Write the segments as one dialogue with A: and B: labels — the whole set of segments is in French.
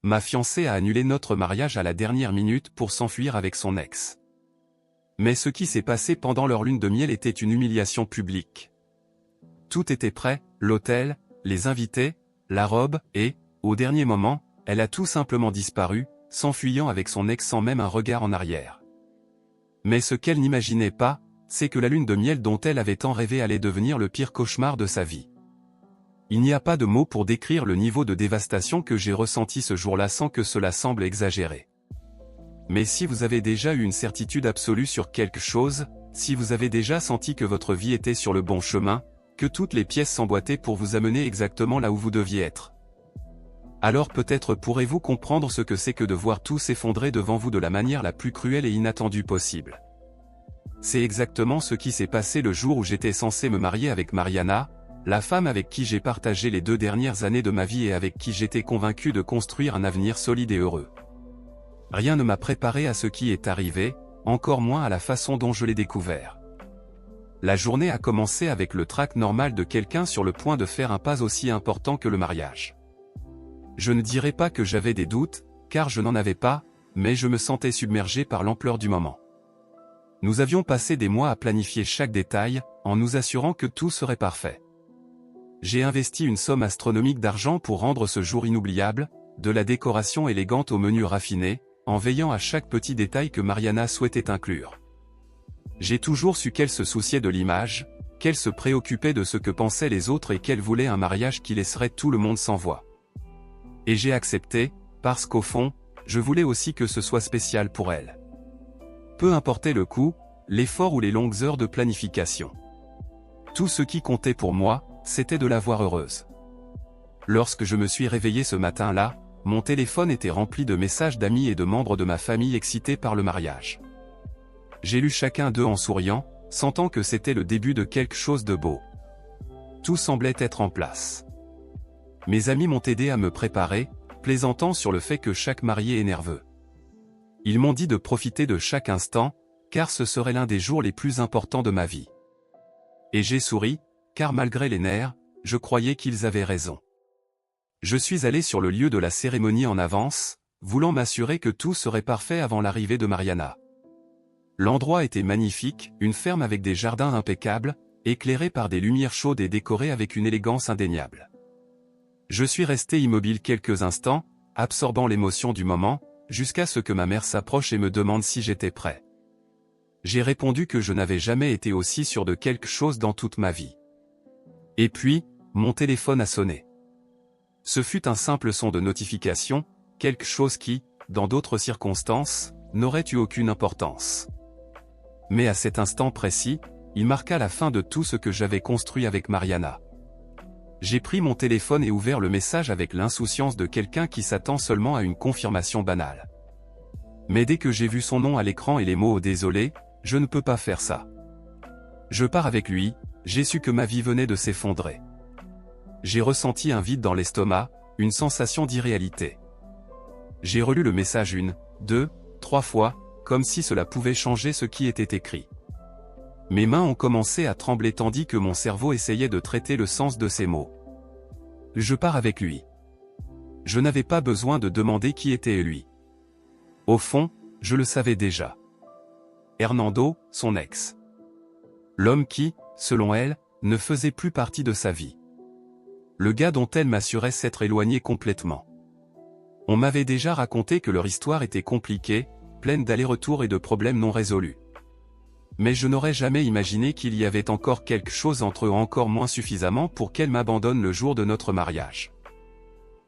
A: ma fiancée a annulé notre mariage à la dernière minute pour s'enfuir avec son ex. Mais ce qui s'est passé pendant leur lune de miel était une humiliation publique. Tout était prêt, l'hôtel, les invités, la robe, et, au dernier moment, elle a tout simplement disparu, s'enfuyant avec son ex sans même un regard en arrière. Mais ce qu'elle n'imaginait pas, c'est que la lune de miel dont elle avait tant rêvé allait devenir le pire cauchemar de sa vie. Il n'y a pas de mots pour décrire le niveau de dévastation que j'ai ressenti ce jour-là sans que cela semble exagéré. Mais si vous avez déjà eu une certitude absolue sur quelque chose, si vous avez déjà senti que votre vie était sur le bon chemin, que toutes les pièces s'emboîtaient pour vous amener exactement là où vous deviez être, alors peut-être pourrez-vous comprendre ce que c'est que de voir tout s'effondrer devant vous de la manière la plus cruelle et inattendue possible. C'est exactement ce qui s'est passé le jour où j'étais censé me marier avec Mariana, la femme avec qui j'ai partagé les 2 dernières années de ma vie et avec qui j'étais convaincu de construire un avenir solide et heureux. Rien ne m'a préparé à ce qui est arrivé, encore moins à la façon dont je l'ai découvert. La journée a commencé avec le trac normal de quelqu'un sur le point de faire un pas aussi important que le mariage. Je ne dirais pas que j'avais des doutes, car je n'en avais pas, mais je me sentais submergé par l'ampleur du moment. Nous avions passé des mois à planifier chaque détail, en nous assurant que tout serait parfait. J'ai investi une somme astronomique d'argent pour rendre ce jour inoubliable, de la décoration élégante au menu raffiné, en veillant à chaque petit détail que Mariana souhaitait inclure. J'ai toujours su qu'elle se souciait de l'image, qu'elle se préoccupait de ce que pensaient les autres et qu'elle voulait un mariage qui laisserait tout le monde sans voix. Et j'ai accepté, parce qu'au fond, je voulais aussi que ce soit spécial pour elle. Peu importait le coût, l'effort ou les longues heures de planification. Tout ce qui comptait pour moi, c'était de la voir heureuse. Lorsque je me suis réveillé ce matin-là, mon téléphone était rempli de messages d'amis et de membres de ma famille excités par le mariage. J'ai lu chacun d'eux en souriant, sentant que c'était le début de quelque chose de beau. Tout semblait être en place. Mes amis m'ont aidé à me préparer, plaisantant sur le fait que chaque marié est nerveux. Ils m'ont dit de profiter de chaque instant, car ce serait l'un des jours les plus importants de ma vie. Et j'ai souri, car malgré les nerfs, je croyais qu'ils avaient raison. Je suis allé sur le lieu de la cérémonie en avance, voulant m'assurer que tout serait parfait avant l'arrivée de Mariana. L'endroit était magnifique, une ferme avec des jardins impeccables, éclairés par des lumières chaudes et décorés avec une élégance indéniable. Je suis resté immobile quelques instants, absorbant l'émotion du moment, jusqu'à ce que ma mère s'approche et me demande si j'étais prêt. J'ai répondu que je n'avais jamais été aussi sûr de quelque chose dans toute ma vie. Et puis, mon téléphone a sonné. Ce fut un simple son de notification, quelque chose qui, dans d'autres circonstances, n'aurait eu aucune importance. Mais à cet instant précis, il marqua la fin de tout ce que j'avais construit avec Mariana. J'ai pris mon téléphone et ouvert le message avec l'insouciance de quelqu'un qui s'attend seulement à une confirmation banale. Mais dès que j'ai vu son nom à l'écran et les mots « désolé, je ne peux pas faire ça. Je pars avec lui », j'ai su que ma vie venait de s'effondrer. J'ai ressenti un vide dans l'estomac, une sensation d'irréalité. J'ai relu le message 1, 2, 3 fois, comme si cela pouvait changer ce qui était écrit. Mes mains ont commencé à trembler tandis que mon cerveau essayait de traiter le sens de ces mots. Je pars avec lui. Je n'avais pas besoin de demander qui était lui. Au fond, je le savais déjà. Hernando, son ex. L'homme qui, selon elle, ne faisait plus partie de sa vie. Le gars dont elle m'assurait s'être éloigné complètement. On m'avait déjà raconté que leur histoire était compliquée, pleine d'allers-retours et de problèmes non résolus. Mais je n'aurais jamais imaginé qu'il y avait encore quelque chose entre eux, encore moins suffisamment pour qu'elle m'abandonne le jour de notre mariage.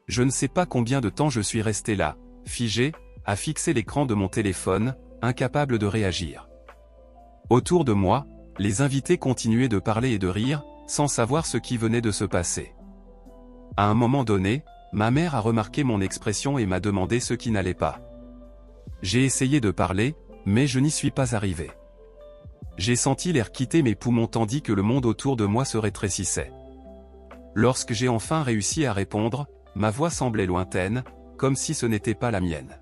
A: Je ne sais pas combien de temps je suis resté là, figé, à fixer l'écran de mon téléphone, incapable de réagir. Autour de moi, les invités continuaient de parler et de rire, sans savoir ce qui venait de se passer. À un moment donné, ma mère a remarqué mon expression et m'a demandé ce qui n'allait pas. J'ai essayé de parler, mais je n'y suis pas arrivé. J'ai senti l'air quitter mes poumons tandis que le monde autour de moi se rétrécissait. Lorsque j'ai enfin réussi à répondre, ma voix semblait lointaine, comme si ce n'était pas la mienne.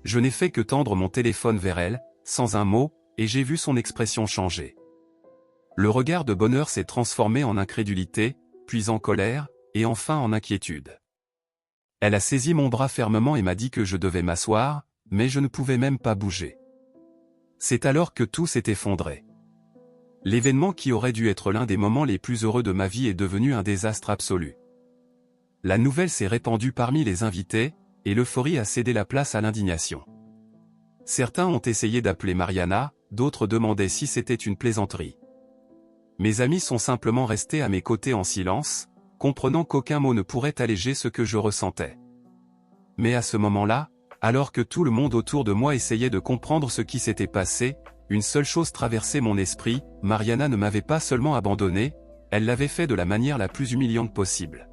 A: Je n'ai fait que tendre mon téléphone vers elle, sans un mot, et j'ai vu son expression changer. Le regard de bonheur s'est transformé en incrédulité, puis en colère, et enfin en inquiétude. Elle a saisi mon bras fermement et m'a dit que je devais m'asseoir, mais je ne pouvais même pas bouger. C'est alors que tout s'est effondré. L'événement qui aurait dû être l'un des moments les plus heureux de ma vie est devenu un désastre absolu. La nouvelle s'est répandue parmi les invités, et l'euphorie a cédé la place à l'indignation. Certains ont essayé d'appeler Mariana, d'autres demandaient si c'était une plaisanterie. Mes amis sont simplement restés à mes côtés en silence, comprenant qu'aucun mot ne pourrait alléger ce que je ressentais. Mais à ce moment-là, alors que tout le monde autour de moi essayait de comprendre ce qui s'était passé, une seule chose traversait mon esprit, Mariana ne m'avait pas seulement abandonné, elle l'avait fait de la manière la plus humiliante possible.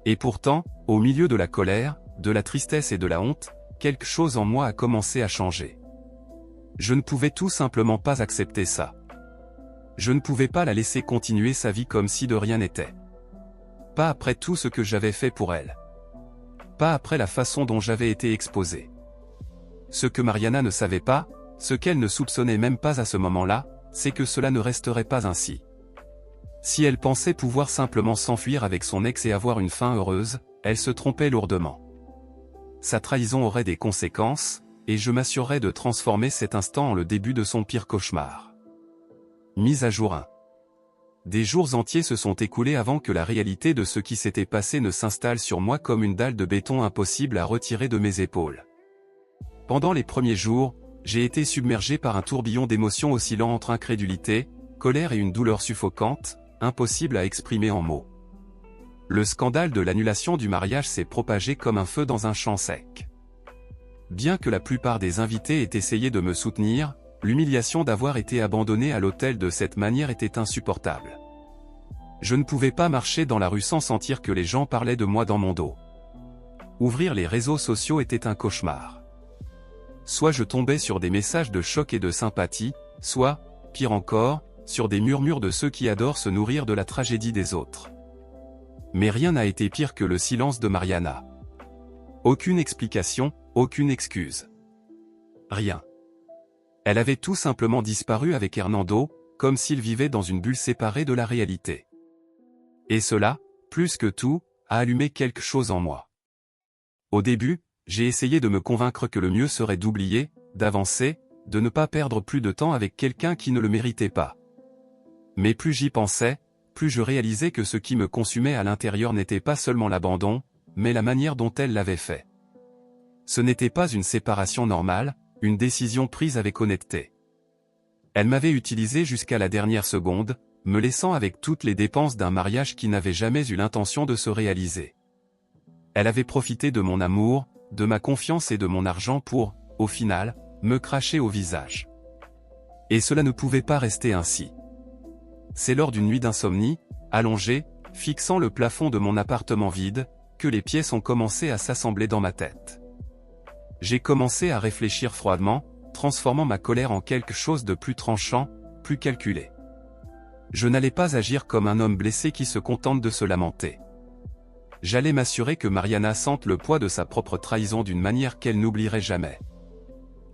A: Et pourtant, au milieu de la colère, de la tristesse et de la honte, quelque chose en moi a commencé à changer. Je ne pouvais tout simplement pas accepter ça. Je ne pouvais pas la laisser continuer sa vie comme si de rien n'était. Pas après tout ce que j'avais fait pour elle. Pas après la façon dont j'avais été exposé. Ce que Mariana ne savait pas, ce qu'elle ne soupçonnait même pas à ce moment-là, c'est que cela ne resterait pas ainsi. Si elle pensait pouvoir simplement s'enfuir avec son ex et avoir une fin heureuse, elle se trompait lourdement. Sa trahison aurait des conséquences, et je m'assurerais de transformer cet instant en le début de son pire cauchemar. Mise à jour 1. Des jours entiers se sont écoulés avant que la réalité de ce qui s'était passé ne s'installe sur moi comme une dalle de béton impossible à retirer de mes épaules. Pendant les premiers jours, j'ai été submergé par un tourbillon d'émotions oscillant entre incrédulité, colère et une douleur suffocante, impossible à exprimer en mots. Le scandale de l'annulation du mariage s'est propagé comme un feu dans un champ sec. Bien que la plupart des invités aient essayé de me soutenir, l'humiliation d'avoir été abandonné à l'hôtel de cette manière était insupportable. Je ne pouvais pas marcher dans la rue sans sentir que les gens parlaient de moi dans mon dos. Ouvrir les réseaux sociaux était un cauchemar. Soit je tombais sur des messages de choc et de sympathie, soit, pire encore, sur des murmures de ceux qui adorent se nourrir de la tragédie des autres. Mais rien n'a été pire que le silence de Mariana. Aucune explication, aucune excuse. Rien. Elle avait tout simplement disparu avec Hernando, comme s'il vivait dans une bulle séparée de la réalité. Et cela, plus que tout, a allumé quelque chose en moi. Au début, j'ai essayé de me convaincre que le mieux serait d'oublier, d'avancer, de ne pas perdre plus de temps avec quelqu'un qui ne le méritait pas. Mais plus j'y pensais, plus je réalisais que ce qui me consumait à l'intérieur n'était pas seulement l'abandon, mais la manière dont elle l'avait fait. Ce n'était pas une séparation normale, une décision prise avec honnêteté. Elle m'avait utilisé jusqu'à la dernière seconde, me laissant avec toutes les dépenses d'un mariage qui n'avait jamais eu l'intention de se réaliser. Elle avait profité de mon amour, de ma confiance et de mon argent pour, au final, me cracher au visage. Et cela ne pouvait pas rester ainsi. C'est lors d'une nuit d'insomnie, allongé, fixant le plafond de mon appartement vide, que les pièces ont commencé à s'assembler dans ma tête. J'ai commencé à réfléchir froidement, transformant ma colère en quelque chose de plus tranchant, plus calculé. Je n'allais pas agir comme un homme blessé qui se contente de se lamenter. J'allais m'assurer que Mariana sente le poids de sa propre trahison d'une manière qu'elle n'oublierait jamais.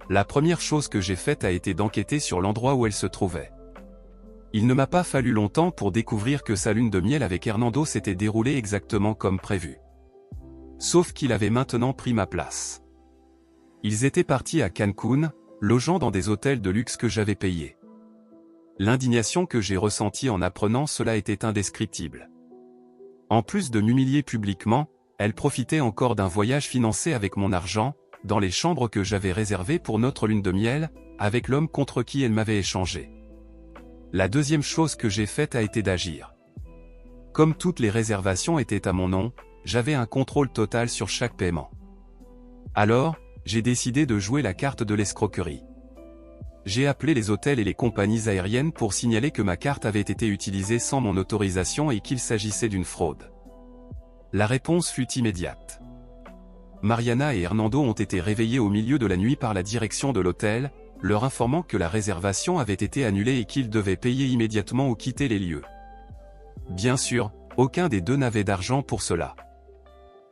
A: La première chose que j'ai faite a été d'enquêter sur l'endroit où elle se trouvait. Il ne m'a pas fallu longtemps pour découvrir que sa lune de miel avec Hernando s'était déroulée exactement comme prévu. Sauf qu'il avait maintenant pris ma place. Ils étaient partis à Cancun, logeant dans des hôtels de luxe que j'avais payés. L'indignation que j'ai ressentie en apprenant cela était indescriptible. En plus de m'humilier publiquement, elle profitait encore d'un voyage financé avec mon argent, dans les chambres que j'avais réservées pour notre lune de miel, avec l'homme contre qui elle m'avait échangé. La deuxième chose que j'ai faite a été d'agir. Comme toutes les réservations étaient à mon nom, j'avais un contrôle total sur chaque paiement. Alors, j'ai décidé de jouer la carte de l'escroquerie. J'ai appelé les hôtels et les compagnies aériennes pour signaler que ma carte avait été utilisée sans mon autorisation et qu'il s'agissait d'une fraude. La réponse fut immédiate. Mariana et Hernando ont été réveillés au milieu de la nuit par la direction de l'hôtel, leur informant que la réservation avait été annulée et qu'ils devaient payer immédiatement ou quitter les lieux. Bien sûr, aucun des deux n'avait d'argent pour cela.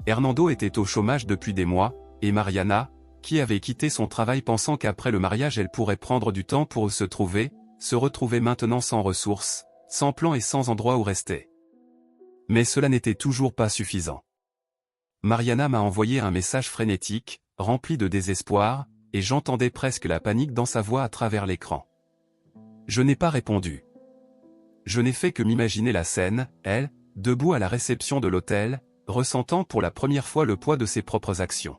A: Hernando était au chômage depuis des mois, et Mariana, qui avait quitté son travail pensant qu'après le mariage elle pourrait prendre du temps pour se retrouvait maintenant sans ressources, sans plan et sans endroit où rester. Mais cela n'était toujours pas suffisant. Mariana m'a envoyé un message frénétique, rempli de désespoir, et j'entendais presque la panique dans sa voix à travers l'écran. Je n'ai pas répondu. Je n'ai fait que m'imaginer la scène, elle, debout à la réception de l'hôtel, ressentant pour la première fois le poids de ses propres actions.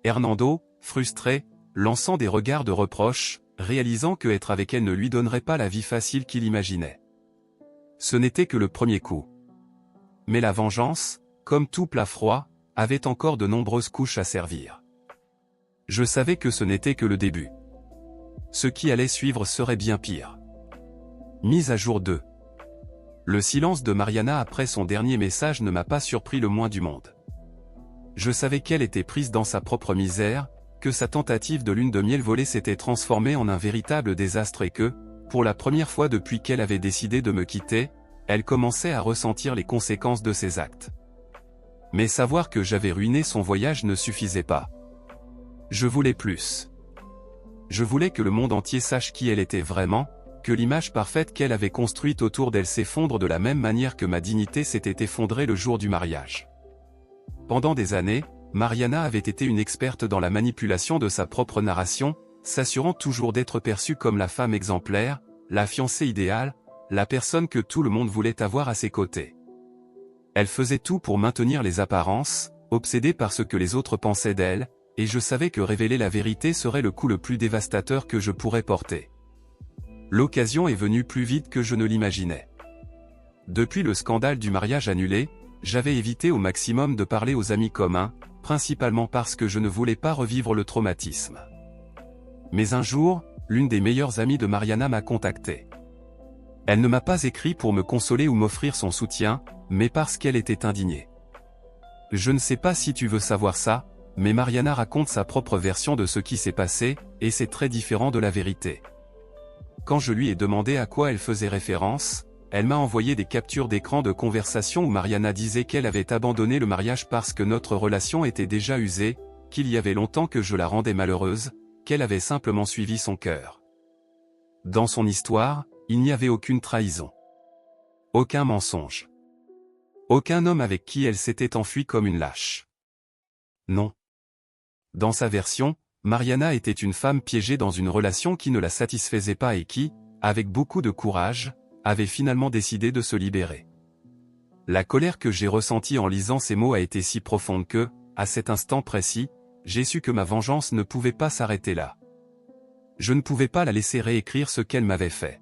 A: Hernando, frustré, lançant des regards de reproche, réalisant que être avec elle ne lui donnerait pas la vie facile qu'il imaginait. Ce n'était que le premier coup. Mais la vengeance, comme tout plat froid, avait encore de nombreuses couches à servir. Je savais que ce n'était que le début. Ce qui allait suivre serait bien pire. Mise à jour 2. Le silence de Mariana après son dernier message ne m'a pas surpris le moins du monde. Je savais qu'elle était prise dans sa propre misère, que sa tentative de lune de miel volée s'était transformée en un véritable désastre et que, pour la première fois depuis qu'elle avait décidé de me quitter, elle commençait à ressentir les conséquences de ses actes. Mais savoir que j'avais ruiné son voyage ne suffisait pas. Je voulais plus. Je voulais que le monde entier sache qui elle était vraiment, que l'image parfaite qu'elle avait construite autour d'elle s'effondre de la même manière que ma dignité s'était effondrée le jour du mariage. Pendant des années, Mariana avait été une experte dans la manipulation de sa propre narration, s'assurant toujours d'être perçue comme la femme exemplaire, la fiancée idéale, la personne que tout le monde voulait avoir à ses côtés. Elle faisait tout pour maintenir les apparences, obsédée par ce que les autres pensaient d'elle, et je savais que révéler la vérité serait le coup le plus dévastateur que je pourrais porter. L'occasion est venue plus vite que je ne l'imaginais. Depuis le scandale du mariage annulé, j'avais évité au maximum de parler aux amis communs, principalement parce que je ne voulais pas revivre le traumatisme. Mais un jour, l'une des meilleures amies de Mariana m'a contacté. Elle ne m'a pas écrit pour me consoler ou m'offrir son soutien, mais parce qu'elle était indignée. Je ne sais pas si tu veux savoir ça, mais Mariana raconte sa propre version de ce qui s'est passé, et c'est très différent de la vérité. Quand je lui ai demandé à quoi elle faisait référence, elle m'a envoyé des captures d'écran de conversations où Mariana disait qu'elle avait abandonné le mariage parce que notre relation était déjà usée, qu'il y avait longtemps que je la rendais malheureuse, qu'elle avait simplement suivi son cœur. Dans son histoire, il n'y avait aucune trahison. Aucun mensonge. Aucun homme avec qui elle s'était enfuie comme une lâche. Non. Dans sa version, Mariana était une femme piégée dans une relation qui ne la satisfaisait pas et qui, avec beaucoup de courage, avait finalement décidé de se libérer. La colère que j'ai ressentie en lisant ces mots a été si profonde que, à cet instant précis, j'ai su que ma vengeance ne pouvait pas s'arrêter là. Je ne pouvais pas la laisser réécrire ce qu'elle m'avait fait.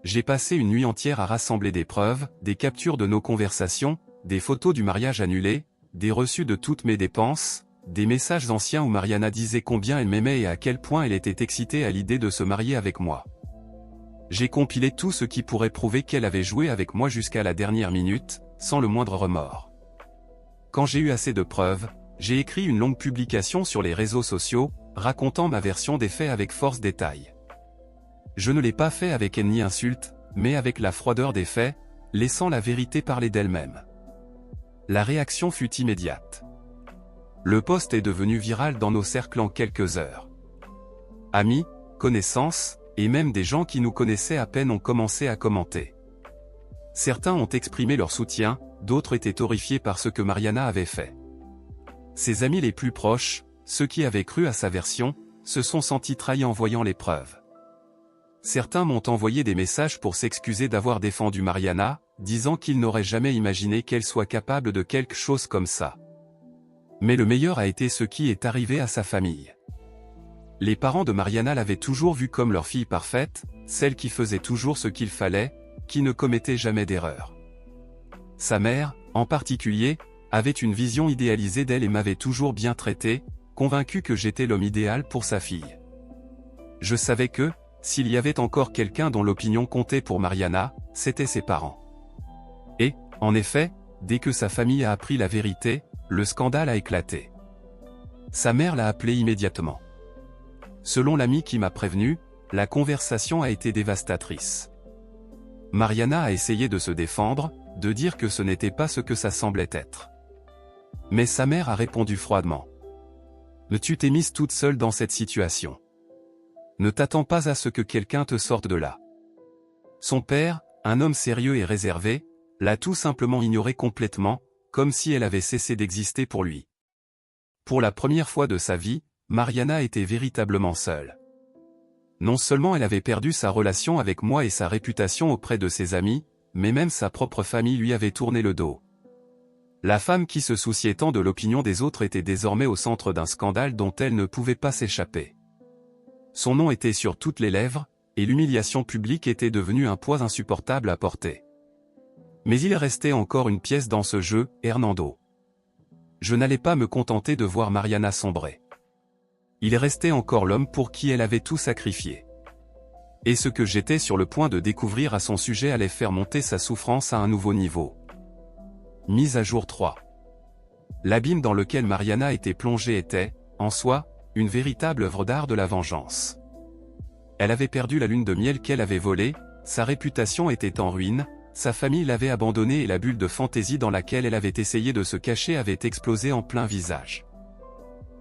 A: J'ai passé une nuit entière à rassembler des preuves, des captures de nos conversations, des photos du mariage annulé, des reçus de toutes mes dépenses, des messages anciens où Mariana disait combien elle m'aimait et à quel point elle était excitée à l'idée de se marier avec moi. J'ai compilé tout ce qui pourrait prouver qu'elle avait joué avec moi jusqu'à la dernière minute, sans le moindre remords. Quand j'ai eu assez de preuves, j'ai écrit une longue publication sur les réseaux sociaux, racontant ma version des faits avec force détail. Je ne l'ai pas fait avec haine ni insulte, mais avec la froideur des faits, laissant la vérité parler d'elle-même. La réaction fut immédiate. Le post est devenu viral dans nos cercles en quelques heures. Amis, connaissances, et même des gens qui nous connaissaient à peine ont commencé à commenter. Certains ont exprimé leur soutien, d'autres étaient horrifiés par ce que Mariana avait fait. Ses amis les plus proches, ceux qui avaient cru à sa version, se sont sentis trahis en voyant les preuves. Certains m'ont envoyé des messages pour s'excuser d'avoir défendu Mariana, disant qu'ils n'auraient jamais imaginé qu'elle soit capable de quelque chose comme ça. Mais le meilleur a été ce qui est arrivé à sa famille. Les parents de Mariana l'avaient toujours vue comme leur fille parfaite, celle qui faisait toujours ce qu'il fallait, qui ne commettait jamais d'erreur. Sa mère, en particulier, avait une vision idéalisée d'elle et m'avait toujours bien traité, convaincu que j'étais l'homme idéal pour sa fille. Je savais que, s'il y avait encore quelqu'un dont l'opinion comptait pour Mariana, c'étaient ses parents. Et, en effet, dès que sa famille a appris la vérité, le scandale a éclaté. Sa mère l'a appelé immédiatement. Selon l'ami qui m'a prévenu, la conversation a été dévastatrice. Mariana a essayé de se défendre, de dire que ce n'était pas ce que ça semblait être. Mais sa mère a répondu froidement. « Tu t'es mise toute seule dans cette situation. Ne t'attends pas à ce que quelqu'un te sorte de là. » Son père, un homme sérieux et réservé, l'a tout simplement ignoré complètement, comme si elle avait cessé d'exister pour lui. Pour la première fois de sa vie, Mariana était véritablement seule. Non seulement elle avait perdu sa relation avec moi et sa réputation auprès de ses amis, mais même sa propre famille lui avait tourné le dos. La femme qui se souciait tant de l'opinion des autres était désormais au centre d'un scandale dont elle ne pouvait pas s'échapper. Son nom était sur toutes les lèvres, et l'humiliation publique était devenue un poids insupportable à porter. Mais il restait encore une pièce dans ce jeu, Hernando. Je n'allais pas me contenter de voir Mariana sombrer. Il restait encore l'homme pour qui elle avait tout sacrifié. Et ce que j'étais sur le point de découvrir à son sujet allait faire monter sa souffrance à un nouveau niveau. Mise à jour 3. L'abîme dans lequel Mariana était plongée était, en soi, une véritable œuvre d'art de la vengeance. Elle avait perdu la lune de miel qu'elle avait volée, sa réputation était en ruine, sa famille l'avait abandonnée et la bulle de fantaisie dans laquelle elle avait essayé de se cacher avait explosé en plein visage.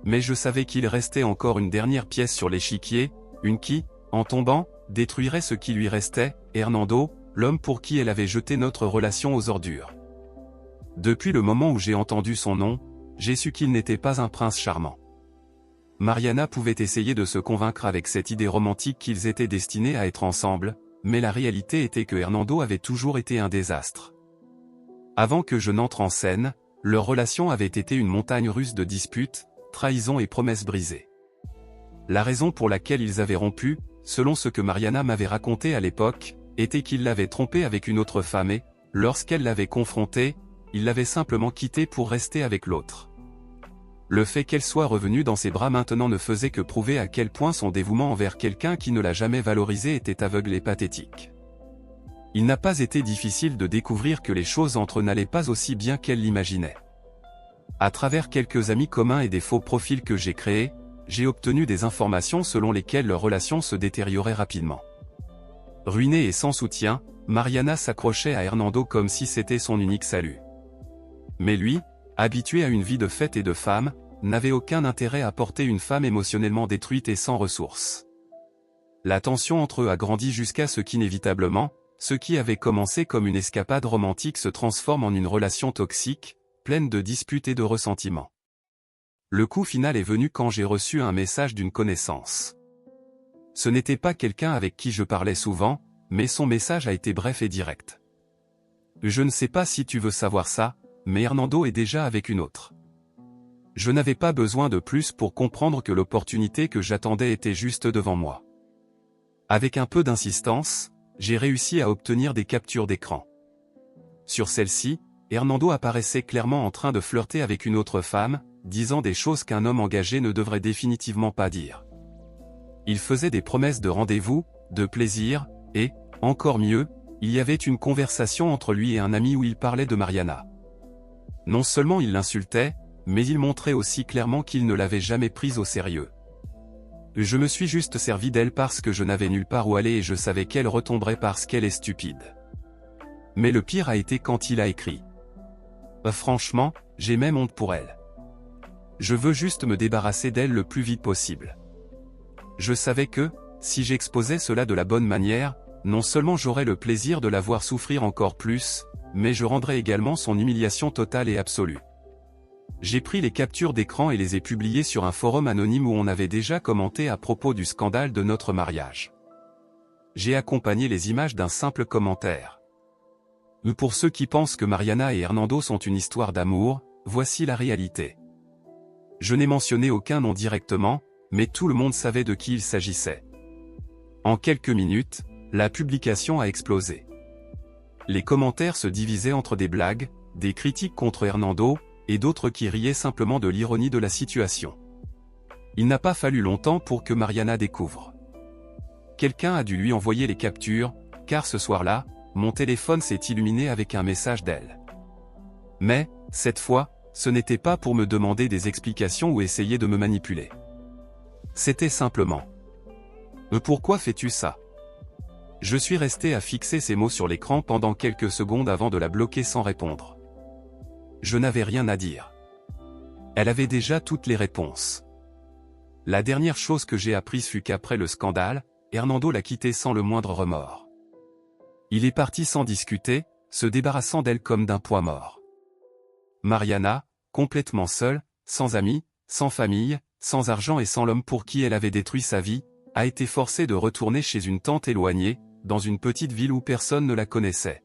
A: Mais je savais qu'il restait encore une dernière pièce sur l'échiquier, une qui, en tombant, détruirait ce qui lui restait, Hernando, l'homme pour qui elle avait jeté notre relation aux ordures. Depuis le moment où j'ai entendu son nom, j'ai su qu'il n'était pas un prince charmant. Mariana pouvait essayer de se convaincre avec cette idée romantique qu'ils étaient destinés à être ensemble, mais la réalité était que Hernando avait toujours été un désastre. Avant que je n'entre en scène, leur relation avait été une montagne russe de disputes, trahisons et promesses brisées. La raison pour laquelle ils avaient rompu, selon ce que Mariana m'avait raconté à l'époque, était qu'il l'avait trompée avec une autre femme et, lorsqu'elle l'avait confrontée, il l'avait simplement quittée pour rester avec l'autre. Le fait qu'elle soit revenue dans ses bras maintenant ne faisait que prouver à quel point son dévouement envers quelqu'un qui ne l'a jamais valorisé était aveugle et pathétique. Il n'a pas été difficile de découvrir que les choses entre eux n'allaient pas aussi bien qu'elle l'imaginait. À travers quelques amis communs et des faux profils que j'ai créés, j'ai obtenu des informations selon lesquelles leur relation se détériorait rapidement. Ruinée et sans soutien, Mariana s'accrochait à Hernando comme si c'était son unique salut. Mais lui, habitué à une vie de fête et de femme, n'avait aucun intérêt à porter une femme émotionnellement détruite et sans ressources. La tension entre eux a grandi jusqu'à ce qu'inévitablement, ce qui avait commencé comme une escapade romantique se transforme en une relation toxique, pleine de disputes et de ressentiments. Le coup final est venu quand j'ai reçu un message d'une connaissance. Ce n'était pas quelqu'un avec qui je parlais souvent, mais son message a été bref et direct. Je ne sais pas si tu veux savoir ça, mais Hernando est déjà avec une autre. Je n'avais pas besoin de plus pour comprendre que l'opportunité que j'attendais était juste devant moi. Avec un peu d'insistance, j'ai réussi à obtenir des captures d'écran. Sur celle-ci, Hernando apparaissait clairement en train de flirter avec une autre femme, disant des choses qu'un homme engagé ne devrait définitivement pas dire. Il faisait des promesses de rendez-vous, de plaisir, et, encore mieux, il y avait une conversation entre lui et un ami où il parlait de Mariana. Non seulement il l'insultait, mais il montrait aussi clairement qu'il ne l'avait jamais prise au sérieux. Je me suis juste servi d'elle parce que je n'avais nulle part où aller et je savais qu'elle retomberait parce qu'elle est stupide. Mais le pire a été quand il a écrit. Franchement, j'ai même honte pour elle. Je veux juste me débarrasser d'elle le plus vite possible. Je savais que, si j'exposais cela de la bonne manière, non seulement j'aurais le plaisir de la voir souffrir encore plus, mais je rendrais également son humiliation totale et absolue. J'ai pris les captures d'écran et les ai publiées sur un forum anonyme où on avait déjà commenté à propos du scandale de notre mariage. J'ai accompagné les images d'un simple commentaire. Pour ceux qui pensent que Mariana et Hernando sont une histoire d'amour, voici la réalité. Je n'ai mentionné aucun nom directement, mais tout le monde savait de qui il s'agissait. En quelques minutes, la publication a explosé. Les commentaires se divisaient entre des blagues, des critiques contre Hernando, et d'autres qui riaient simplement de l'ironie de la situation. Il n'a pas fallu longtemps pour que Mariana découvre. Quelqu'un a dû lui envoyer les captures, car ce soir-là, mon téléphone s'est illuminé avec un message d'elle. Mais, cette fois, ce n'était pas pour me demander des explications ou essayer de me manipuler. C'était simplement. Pourquoi fais-tu ça ? Je suis resté à fixer ces mots sur l'écran pendant quelques secondes avant de la bloquer sans répondre. Je n'avais rien à dire. Elle avait déjà toutes les réponses. La dernière chose que j'ai apprise fut qu'après le scandale, Hernando l'a quittée sans le moindre remords. Il est parti sans discuter, se débarrassant d'elle comme d'un poids mort. Mariana, complètement seule, sans amis, sans famille, sans argent et sans l'homme pour qui elle avait détruit sa vie, a été forcée de retourner chez une tante éloignée, dans une petite ville où personne ne la connaissait.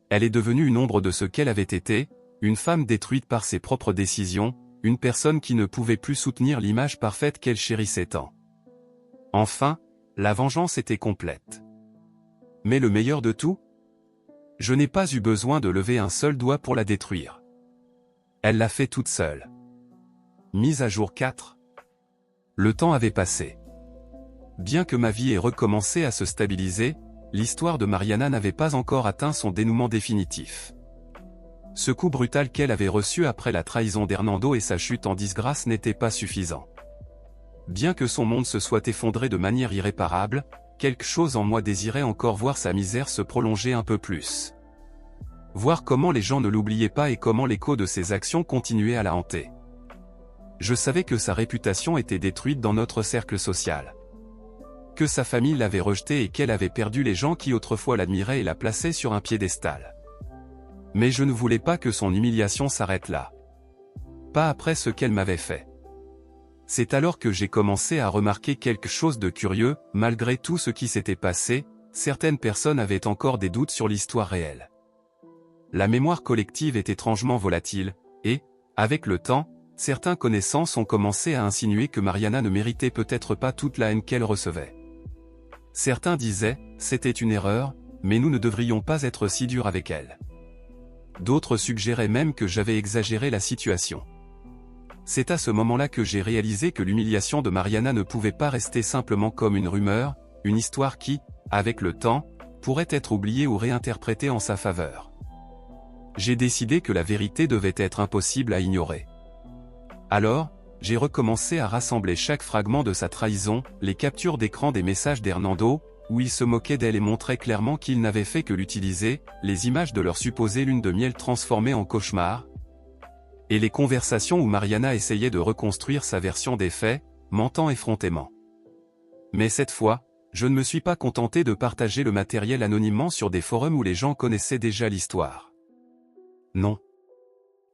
A: Elle est devenue une ombre de ce qu'elle avait été, une femme détruite par ses propres décisions, une personne qui ne pouvait plus soutenir l'image parfaite qu'elle chérissait tant. Enfin, la vengeance était complète. Mais le meilleur de tout? Je n'ai pas eu besoin de lever un seul doigt pour la détruire. Elle l'a fait toute seule. Mise à jour 4. Le temps avait passé. Bien que ma vie ait recommencé à se stabiliser, l'histoire de Mariana n'avait pas encore atteint son dénouement définitif. Ce coup brutal qu'elle avait reçu après la trahison d'Hernando et sa chute en disgrâce n'était pas suffisant. Bien que son monde se soit effondré de manière irréparable, quelque chose en moi désirait encore voir sa misère se prolonger un peu plus. Voir comment les gens ne l'oubliaient pas et comment l'écho de ses actions continuait à la hanter. Je savais que sa réputation était détruite dans notre cercle social. Que sa famille l'avait rejetée et qu'elle avait perdu les gens qui autrefois l'admiraient et la plaçaient sur un piédestal. Mais je ne voulais pas que son humiliation s'arrête là. Pas après ce qu'elle m'avait fait. C'est alors que j'ai commencé à remarquer quelque chose de curieux, malgré tout ce qui s'était passé, certaines personnes avaient encore des doutes sur l'histoire réelle. La mémoire collective est étrangement volatile, et, avec le temps, certains connaissances ont commencé à insinuer que Mariana ne méritait peut-être pas toute la haine qu'elle recevait. Certains disaient, c'était une erreur, mais nous ne devrions pas être si durs avec elle. D'autres suggéraient même que j'avais exagéré la situation. C'est à ce moment-là que j'ai réalisé que l'humiliation de Mariana ne pouvait pas rester simplement comme une rumeur, une histoire qui, avec le temps, pourrait être oubliée ou réinterprétée en sa faveur. J'ai décidé que la vérité devait être impossible à ignorer. Alors, j'ai recommencé à rassembler chaque fragment de sa trahison, les captures d'écran des messages d'Hernando, où il se moquait d'elle et montrait clairement qu'il n'avait fait que l'utiliser, les images de leur supposée lune de miel transformée en cauchemar, et les conversations où Mariana essayait de reconstruire sa version des faits, mentant effrontément. Mais cette fois, je ne me suis pas contenté de partager le matériel anonymement sur des forums où les gens connaissaient déjà l'histoire. Non.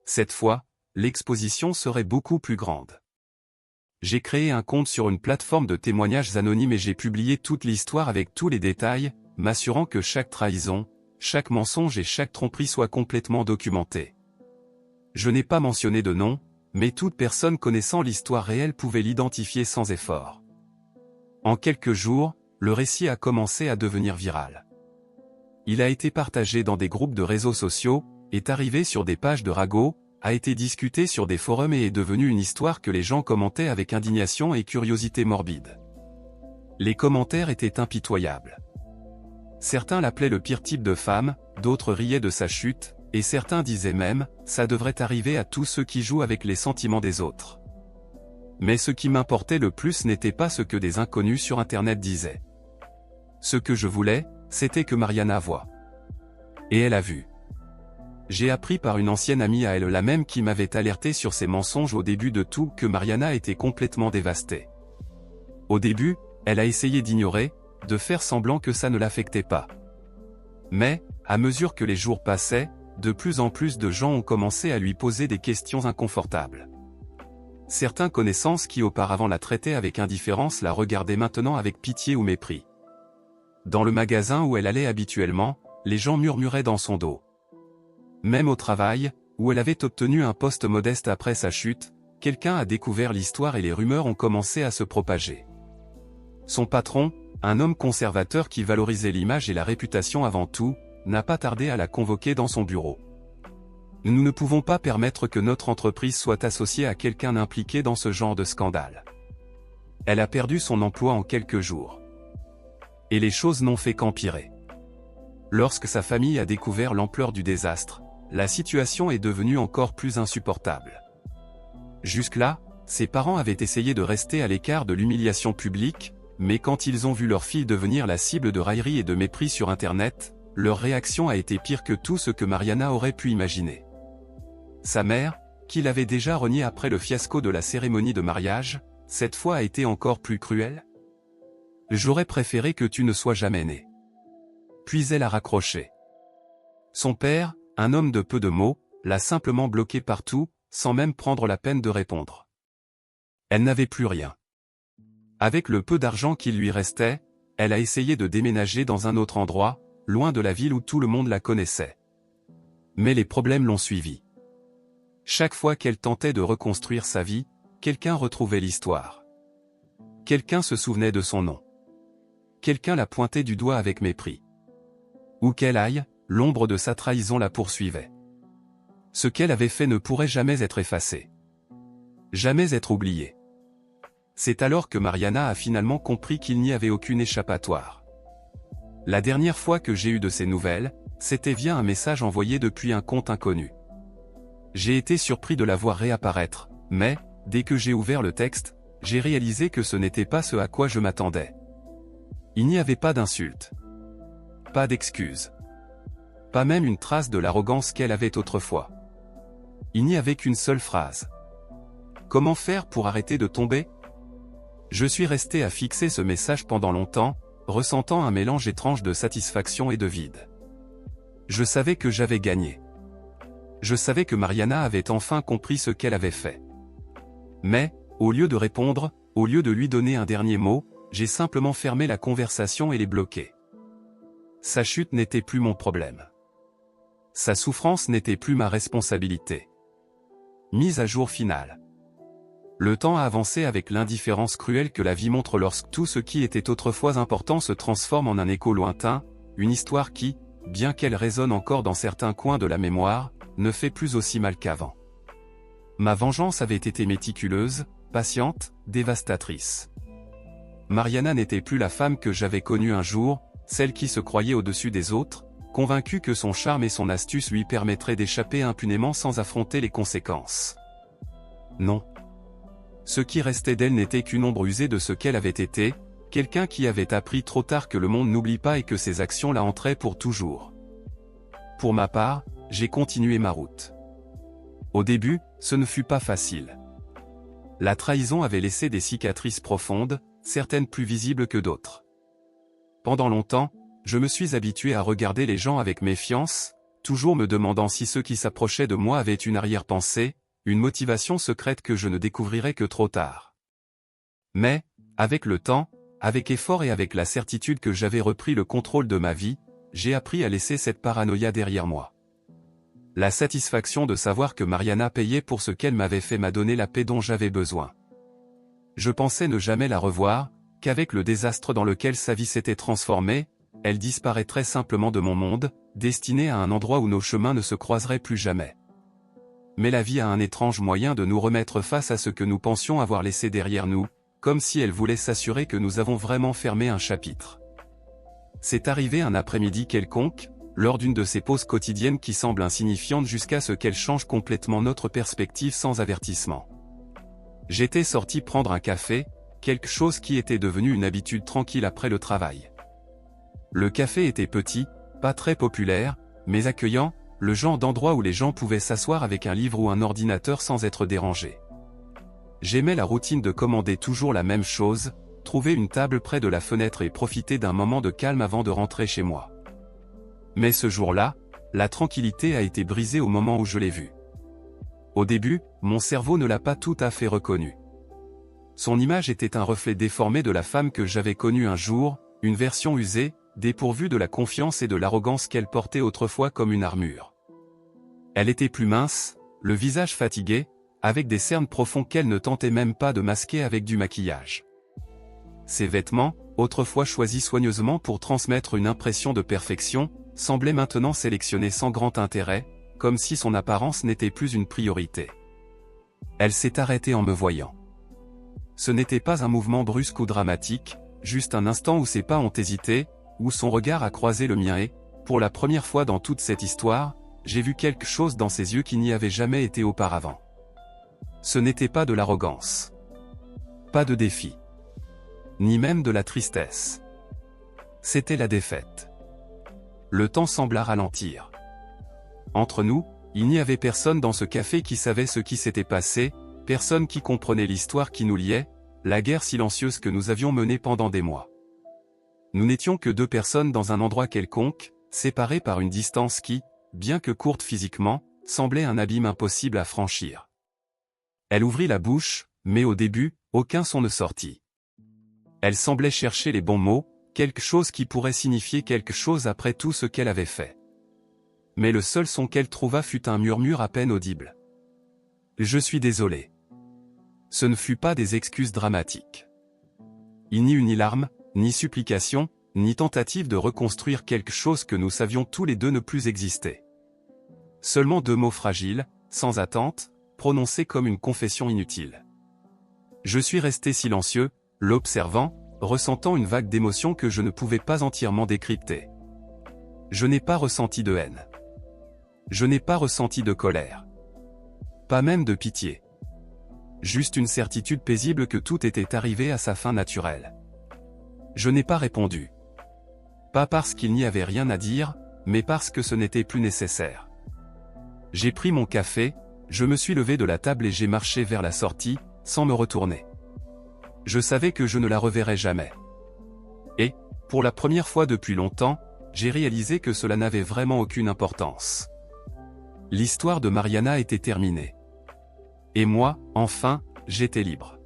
A: Cette fois, l'exposition serait beaucoup plus grande. J'ai créé un compte sur une plateforme de témoignages anonymes et j'ai publié toute l'histoire avec tous les détails, m'assurant que chaque trahison, chaque mensonge et chaque tromperie soient complètement documentés. Je n'ai pas mentionné de nom, mais toute personne connaissant l'histoire réelle pouvait l'identifier sans effort. En quelques jours, le récit a commencé à devenir viral. Il a été partagé dans des groupes de réseaux sociaux, est arrivé sur des pages de ragots, a été discuté sur des forums et est devenu une histoire que les gens commentaient avec indignation et curiosité morbide. Les commentaires étaient impitoyables. Certains l'appelaient le pire type de femme, d'autres riaient de sa chute, et certains disaient même, ça devrait arriver à tous ceux qui jouent avec les sentiments des autres. Mais ce qui m'importait le plus n'était pas ce que des inconnus sur Internet disaient. Ce que je voulais, c'était que Mariana voie. Et elle a vu. J'ai appris par une ancienne amie à elle la même qui m'avait alerté sur ces mensonges au début de tout que Mariana était complètement dévastée. Au début, elle a essayé d'ignorer, de faire semblant que ça ne l'affectait pas. Mais, à mesure que les jours passaient, de plus en plus de gens ont commencé à lui poser des questions inconfortables. Certains connaissances qui auparavant la traitaient avec indifférence la regardaient maintenant avec pitié ou mépris. Dans le magasin où elle allait habituellement, les gens murmuraient dans son dos. Même au travail, où elle avait obtenu un poste modeste après sa chute, quelqu'un a découvert l'histoire et les rumeurs ont commencé à se propager. Son patron, un homme conservateur qui valorisait l'image et la réputation avant tout, n'a pas tardé à la convoquer dans son bureau. Nous ne pouvons pas permettre que notre entreprise soit associée à quelqu'un impliqué dans ce genre de scandale. Elle a perdu son emploi en quelques jours. Et les choses n'ont fait qu'empirer. Lorsque sa famille a découvert l'ampleur du désastre, la situation est devenue encore plus insupportable. Jusque-là, ses parents avaient essayé de rester à l'écart de l'humiliation publique, mais quand ils ont vu leur fille devenir la cible de railleries et de mépris sur Internet, leur réaction a été pire que tout ce que Mariana aurait pu imaginer. Sa mère, qui l'avait déjà reniée après le fiasco de la cérémonie de mariage, cette fois a été encore plus cruelle. « J'aurais préféré que tu ne sois jamais né. » Puis elle a raccroché. Son père, un homme de peu de mots, l'a simplement bloqué partout, sans même prendre la peine de répondre. Elle n'avait plus rien. Avec le peu d'argent qu'il lui restait, elle a essayé de déménager dans un autre endroit, loin de la ville où tout le monde la connaissait. Mais les problèmes l'ont suivie. Chaque fois qu'elle tentait de reconstruire sa vie, quelqu'un retrouvait l'histoire. Quelqu'un se souvenait de son nom. Quelqu'un la pointait du doigt avec mépris. Où qu'elle aille, l'ombre de sa trahison la poursuivait. Ce qu'elle avait fait ne pourrait jamais être effacé. Jamais être oublié. C'est alors que Mariana a finalement compris qu'il n'y avait aucune échappatoire. La dernière fois que j'ai eu de ses nouvelles, c'était via un message envoyé depuis un compte inconnu. J'ai été surpris de la voir réapparaître, mais, dès que j'ai ouvert le texte, j'ai réalisé que ce n'était pas ce à quoi je m'attendais. Il n'y avait pas d'insulte. Pas d'excuses. Pas même une trace de l'arrogance qu'elle avait autrefois. Il n'y avait qu'une seule phrase. Comment faire pour arrêter de tomber ? Je suis resté à fixer ce message pendant longtemps, ressentant un mélange étrange de satisfaction et de vide. Je savais que j'avais gagné. Je savais que Mariana avait enfin compris ce qu'elle avait fait. Mais, au lieu de répondre, au lieu de lui donner un dernier mot, j'ai simplement fermé la conversation et les bloqué. Sa chute n'était plus mon problème. Sa souffrance n'était plus ma responsabilité. Mise à jour finale. Le temps a avancé avec l'indifférence cruelle que la vie montre lorsque tout ce qui était autrefois important se transforme en un écho lointain, une histoire qui, bien qu'elle résonne encore dans certains coins de la mémoire, ne fait plus aussi mal qu'avant. Ma vengeance avait été méticuleuse, patiente, dévastatrice. Mariana n'était plus la femme que j'avais connue un jour, celle qui se croyait au-dessus des autres, convaincue que son charme et son astuce lui permettraient d'échapper impunément sans affronter les conséquences. Non. Ce qui restait d'elle n'était qu'une ombre usée de ce qu'elle avait été, quelqu'un qui avait appris trop tard que le monde n'oublie pas et que ses actions la hanteraient pour toujours. Pour ma part, j'ai continué ma route. Au début, ce ne fut pas facile. La trahison avait laissé des cicatrices profondes, certaines plus visibles que d'autres. Pendant longtemps, je me suis habitué à regarder les gens avec méfiance, toujours me demandant si ceux qui s'approchaient de moi avaient une arrière-pensée, une motivation secrète que je ne découvrirais que trop tard. Mais, avec le temps, avec effort et avec la certitude que j'avais repris le contrôle de ma vie, j'ai appris à laisser cette paranoïa derrière moi. La satisfaction de savoir que Mariana payait pour ce qu'elle m'avait fait m'a donné la paix dont j'avais besoin. Je pensais ne jamais la revoir, qu'avec le désastre dans lequel sa vie s'était transformée, elle disparaîtrait simplement de mon monde, destinée à un endroit où nos chemins ne se croiseraient plus jamais. Mais la vie a un étrange moyen de nous remettre face à ce que nous pensions avoir laissé derrière nous, comme si elle voulait s'assurer que nous avons vraiment fermé un chapitre. C'est arrivé un après-midi quelconque, lors d'une de ces pauses quotidiennes qui semblent insignifiantes jusqu'à ce qu'elles changent complètement notre perspective sans avertissement. J'étais sorti prendre un café, quelque chose qui était devenu une habitude tranquille après le travail. Le café était petit, pas très populaire, mais accueillant, le genre d'endroit où les gens pouvaient s'asseoir avec un livre ou un ordinateur sans être dérangés. J'aimais la routine de commander toujours la même chose, trouver une table près de la fenêtre et profiter d'un moment de calme avant de rentrer chez moi. Mais ce jour-là, la tranquillité a été brisée au moment où je l'ai vue. Au début, mon cerveau ne l'a pas tout à fait reconnue. Son image était un reflet déformé de la femme que j'avais connue un jour, une version usée, dépourvue de la confiance et de l'arrogance qu'elle portait autrefois comme une armure. Elle était plus mince, le visage fatigué, avec des cernes profonds qu'elle ne tentait même pas de masquer avec du maquillage. Ses vêtements, autrefois choisis soigneusement pour transmettre une impression de perfection, semblaient maintenant sélectionnés sans grand intérêt, comme si son apparence n'était plus une priorité. Elle s'est arrêtée en me voyant. Ce n'était pas un mouvement brusque ou dramatique, juste un instant où ses pas ont hésité, où son regard a croisé le mien et, pour la première fois dans toute cette histoire, j'ai vu quelque chose dans ses yeux qui n'y avait jamais été auparavant. Ce n'était pas de l'arrogance. Pas de défi. Ni même de la tristesse. C'était la défaite. Le temps sembla ralentir. Entre nous, il n'y avait personne dans ce café qui savait ce qui s'était passé, personne qui comprenait l'histoire qui nous liait, la guerre silencieuse que nous avions menée pendant des mois. Nous n'étions que deux personnes dans un endroit quelconque, séparées par une distance qui, bien que courte physiquement, semblait un abîme impossible à franchir. Elle ouvrit la bouche, mais au début, aucun son ne sortit. Elle semblait chercher les bons mots, quelque chose qui pourrait signifier quelque chose après tout ce qu'elle avait fait. Mais le seul son qu'elle trouva fut un murmure à peine audible. « Je suis désolé. » Ce ne fut pas des excuses dramatiques. Il n'y eut ni larmes, ni supplications, ni tentative de reconstruire quelque chose que nous savions tous les deux ne plus exister. Seulement 2 mots fragiles, sans attente, prononcés comme une confession inutile. Je suis resté silencieux, l'observant, ressentant une vague d'émotion que je ne pouvais pas entièrement décrypter. Je n'ai pas ressenti de haine. Je n'ai pas ressenti de colère. Pas même de pitié. Juste une certitude paisible que tout était arrivé à sa fin naturelle. Je n'ai pas répondu. Pas parce qu'il n'y avait rien à dire, mais parce que ce n'était plus nécessaire. J'ai pris mon café, je me suis levé de la table et j'ai marché vers la sortie, sans me retourner. Je savais que je ne la reverrais jamais. Et, pour la première fois depuis longtemps, j'ai réalisé que cela n'avait vraiment aucune importance. L'histoire de Mariana était terminée. Et moi, enfin, j'étais libre.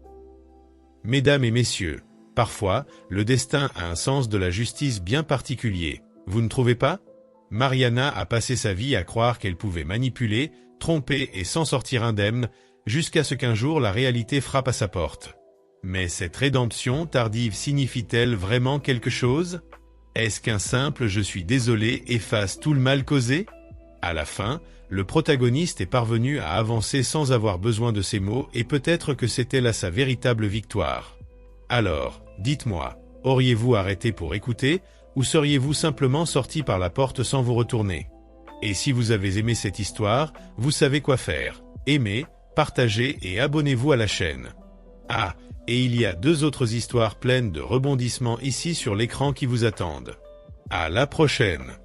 B: Mesdames et messieurs, parfois, le destin a un sens de la justice bien particulier. Vous ne trouvez pas ? Mariana a passé sa vie à croire qu'elle pouvait manipuler, tromper et s'en sortir indemne, jusqu'à ce qu'un jour la réalité frappe à sa porte. Mais cette rédemption tardive signifie-t-elle vraiment quelque chose ? Est-ce qu'un simple « je suis désolé » efface tout le mal causé ? À la fin, le protagoniste est parvenu à avancer sans avoir besoin de ces mots et peut-être que c'était là sa véritable victoire. Alors, dites-moi, auriez-vous arrêté pour écouter ou seriez-vous simplement sorti par la porte sans vous retourner ? Et si vous avez aimé cette histoire, vous savez quoi faire. Aimez, partagez et abonnez-vous à la chaîne. Ah, et il y a 2 autres histoires pleines de rebondissements ici sur l'écran qui vous attendent. À la prochaine!